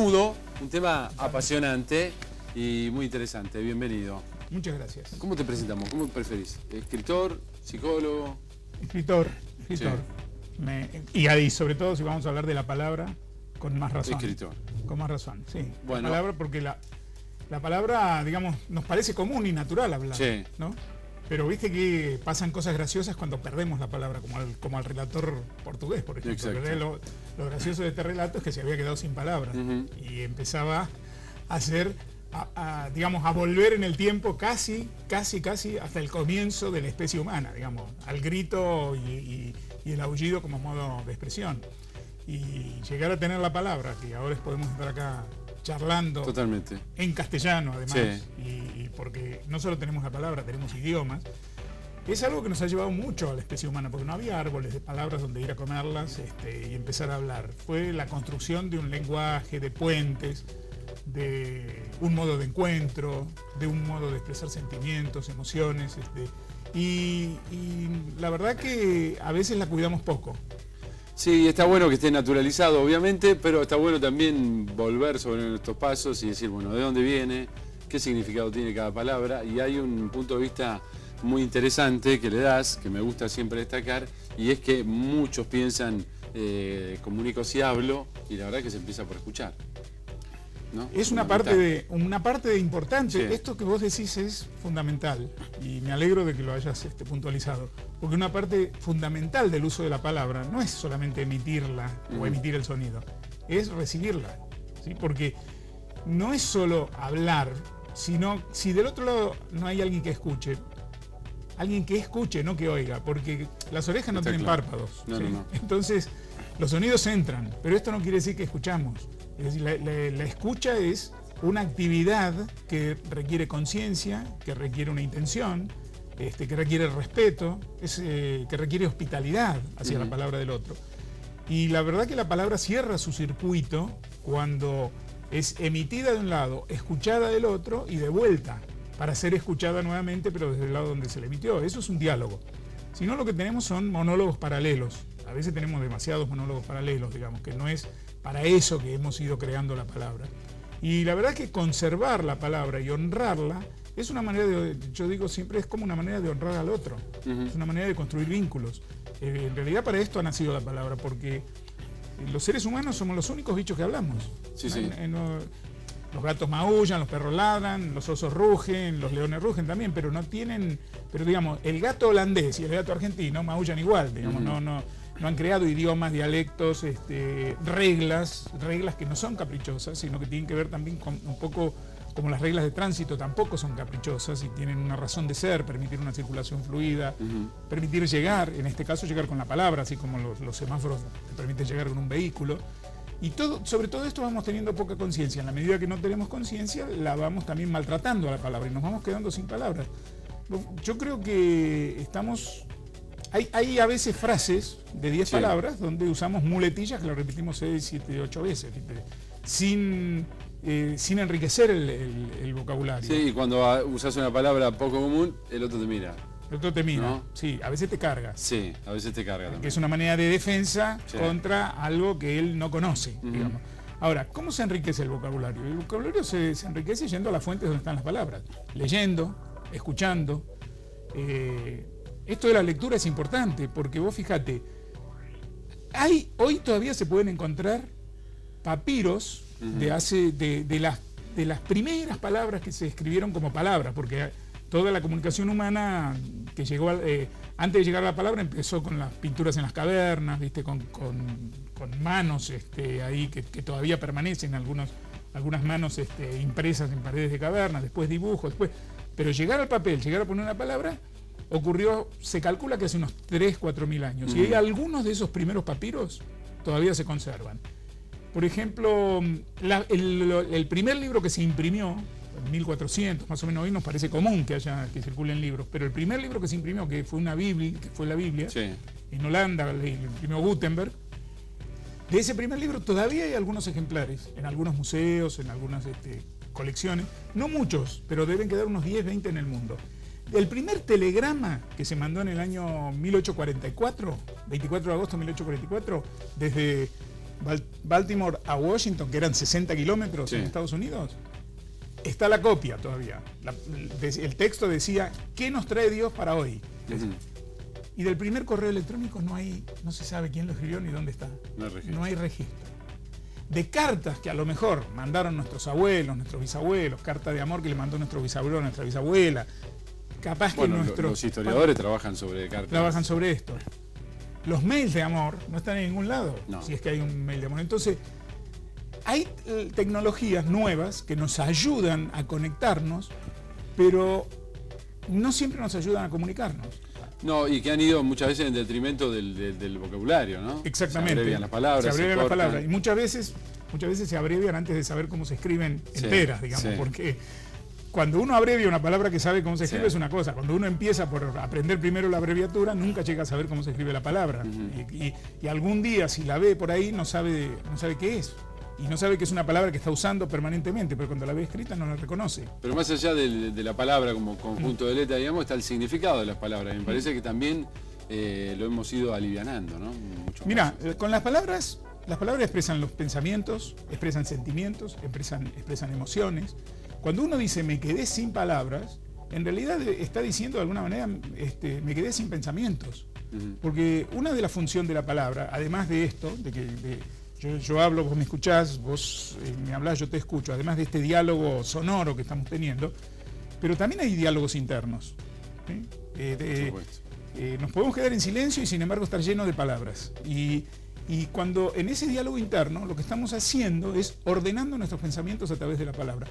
desnudo, un tema apasionante y muy interesante. Bienvenido. Muchas gracias. ¿Cómo te presentamos? ¿Cómo preferís? ¿Escritor? ¿Psicólogo? Escritor. Sí. Y ahí, sobre todo, si vamos a hablar de la palabra, con más razón. Escritor. Con más razón, sí. Bueno. La palabra, porque la palabra, digamos, nos parece común y natural hablar, Sí. ¿no? Pero viste que pasan cosas graciosas cuando perdemos la palabra, como al relator portugués, por ejemplo. Exacto. Lo gracioso de este relato es que se había quedado sin palabras y empezaba a hacer, digamos, a volver en el tiempo casi hasta el comienzo de la especie humana, digamos, al grito y el aullido como modo de expresión. Y llegar a tener la palabra, que ahora podemos estar acá charlando. Totalmente. En castellano, además, y porque no solo tenemos la palabra, tenemos idiomas. Es algo que nos ha llevado mucho a la especie humana, porque no había árboles de palabras donde ir a comerlas y empezar a hablar. Fue la construcción de un lenguaje, de puentes, de un modo de encuentro, de un modo de expresar sentimientos, emociones. Y la verdad que a veces la cuidamos poco. Sí, está bueno que esté naturalizado, obviamente, pero está bueno también volver sobre nuestros pasos y decir, bueno, ¿de dónde viene? ¿Qué significado tiene cada palabra? Y hay un punto de vista muy interesante que le das, que me gusta siempre destacar, y es que muchos piensan, comunico si hablo, y la verdad que se empieza por escuchar, ¿no? Es una parte importante. Sí. Esto que vos decís es fundamental y me alegro de que lo hayas puntualizado, porque una parte fundamental del uso de la palabra no es solamente emitirla o emitir el sonido, es recibirla, ¿sí? Porque no es solo hablar, sino si del otro lado no hay alguien que escuche, no que oiga, porque las orejas no tienen párpados. No, ¿sí? No. Entonces los sonidos entran, pero esto no quiere decir que escuchamos. Es decir, la escucha es una actividad que requiere conciencia, que requiere una intención, que requiere respeto, que requiere hospitalidad hacia la palabra del otro. Y la verdad que la palabra cierra su circuito cuando es emitida de un lado, escuchada del otro y de vuelta para ser escuchada nuevamente, pero desde el lado donde se le emitió. Eso es un diálogo. Si no, lo que tenemos son monólogos paralelos. A veces tenemos demasiados monólogos paralelos, digamos, que no es para eso que hemos ido creando la palabra. Y la verdad que conservar la palabra y honrarla es una manera yo digo siempre, es como una manera de honrar al otro. Es una manera de construir vínculos. En realidad para esto ha nacido la palabra, porque los seres humanos somos los únicos bichos que hablamos. Sí. Los gatos maullan, los perros ladran, los osos rugen, los leones rugen también, pero digamos, el gato holandés y el gato argentino maullan igual, digamos, no han creado idiomas, dialectos, reglas que no son caprichosas, sino que tienen que ver también con un poco como las reglas de tránsito tampoco son caprichosas y tienen una razón de ser, permitir una circulación fluida, permitir llegar, en este caso llegar con la palabra, así como los semáforos te permiten llegar con un vehículo. Y sobre todo esto vamos teniendo poca conciencia. En la medida que no tenemos conciencia, la vamos también maltratando a la palabra y nos vamos quedando sin palabras. Yo creo que estamos... Hay a veces frases de 10 palabras donde usamos muletillas que lo repetimos 6, 7, 8 veces, sin enriquecer el vocabulario. Sí, y cuando usas una palabra poco común, el otro te mira. El otro te mira, ¿no? Sí, a veces te carga. Sí, a veces te carga también. Que es una manera de defensa contra algo que él no conoce, digamos. Ahora, ¿cómo se enriquece el vocabulario? El vocabulario se enriquece yendo a las fuentes donde están las palabras. Leyendo, escuchando. Esto de la lectura es importante porque vos fíjate, hoy todavía se pueden encontrar papiros de las primeras palabras que se escribieron como palabras, porque toda la comunicación humana que llegó antes de llegar a la palabra empezó con las pinturas en las cavernas, ¿viste? Con manos ahí que todavía permanecen, algunas manos impresas en paredes de cavernas, después dibujos, pero llegar al papel, llegar a poner una palabra, se calcula que hace unos 3.000-4.000 años. Y hay algunos de esos primeros papiros todavía se conservan. Por ejemplo, el primer libro que se imprimió, en 1400, más o menos, hoy nos parece común que circulen libros, pero el primer libro que se imprimió, que fue la Biblia, en Holanda, lo imprimió Gutenberg. De ese primer libro todavía hay algunos ejemplares, en algunos museos, en algunas colecciones, no muchos, pero deben quedar unos 10, 20 en el mundo. El primer telegrama que se mandó en el año 1844, 24 de agosto de 1844, Baltimore a Washington, que eran 60 kilómetros en Estados Unidos, está la copia todavía. El texto decía, ¿qué nos trae Dios para hoy? Y del primer correo electrónico no se sabe quién lo escribió ni dónde está. No hay registro. De cartas que a lo mejor mandaron nuestros abuelos, nuestros bisabuelos, carta de amor que le mandó nuestro bisabuelo, nuestra bisabuela. Capaz que los historiadores trabajan sobre cartas. Trabajan sobre esto. Los mails de amor no están en ningún lado, si es que hay un mail de amor. Entonces, hay tecnologías nuevas que nos ayudan a conectarnos, pero no siempre nos ayudan a comunicarnos. No, y que han ido muchas veces en detrimento del vocabulario, ¿no? Exactamente. Se abrevian las palabras. Se abrevian las palabras. Y muchas veces se abrevian antes de saber cómo se escriben enteras, digamos, porque cuando uno abrevia una palabra que sabe cómo se escribe es una cosa. Cuando uno empieza por aprender primero la abreviatura, nunca llega a saber cómo se escribe la palabra. Y algún día, si la ve por ahí, no sabe qué es. Y no sabe que es una palabra que está usando permanentemente, pero cuando la ve escrita no la reconoce. Pero más allá de la palabra como conjunto de letras, digamos, está el significado de las palabras. Y me parece que también lo hemos ido alivianando, ¿no? Mira, con las palabras expresan los pensamientos, expresan sentimientos, expresan emociones. Cuando uno dice me quedé sin palabras, en realidad está diciendo de alguna manera me quedé sin pensamientos. Porque una de las funciones de la palabra, además de esto, de que yo hablo, vos me escuchás, vos me hablás, yo te escucho, además de este diálogo sonoro que estamos teniendo, pero también hay diálogos internos. ¿Sí? Nos podemos quedar en silencio y sin embargo estar llenos de palabras. Y cuando en ese diálogo interno lo que estamos haciendo es ordenando nuestros pensamientos a través de la palabra.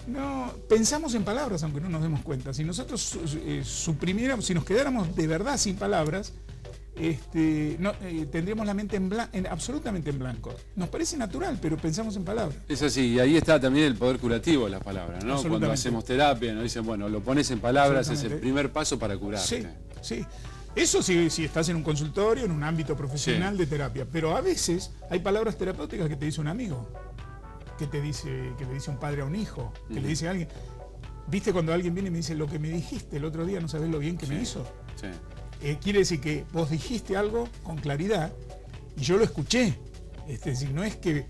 No, pensamos en palabras aunque no nos demos cuenta. Si nosotros suprimiéramos, si nos quedáramos de verdad sin palabras, tendríamos la mente absolutamente en blanco. Nos parece natural, pero pensamos en palabras. Es así, y ahí está también el poder curativo de las palabras, ¿no? Cuando hacemos terapia, nos dicen, bueno, lo pones en palabras, es el primer paso para curarte. Sí. Eso si estás en un consultorio, en un ámbito profesional de terapia. Pero a veces hay palabras terapéuticas que te dice un amigo, que le dice un padre a un hijo, que le dice a alguien. ¿Viste cuando alguien viene y me dice, lo que me dijiste el otro día, no sabés lo bien que me hizo? Sí. Quiere decir que vos dijiste algo con claridad y yo lo escuché. Es decir, no es que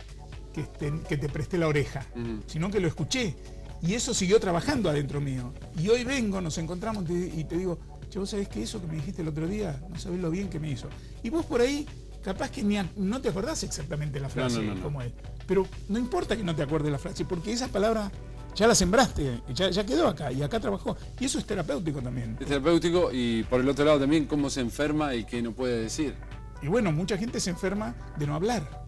te presté la oreja, sino que lo escuché. Y eso siguió trabajando adentro mío. Y hoy nos encontramos y te digo, che, vos sabés que eso que me dijiste el otro día, no sabés lo bien que me hizo. Y vos por ahí, capaz que no te acordás exactamente la frase como es. Pero no importa que no te acuerdes la frase, porque esa palabra ya la sembraste, ya quedó acá y acá trabajó. Y eso es terapéutico también. Es terapéutico y por el otro lado también cómo se enferma y qué no puede decir. Y bueno, mucha gente se enferma de no hablar.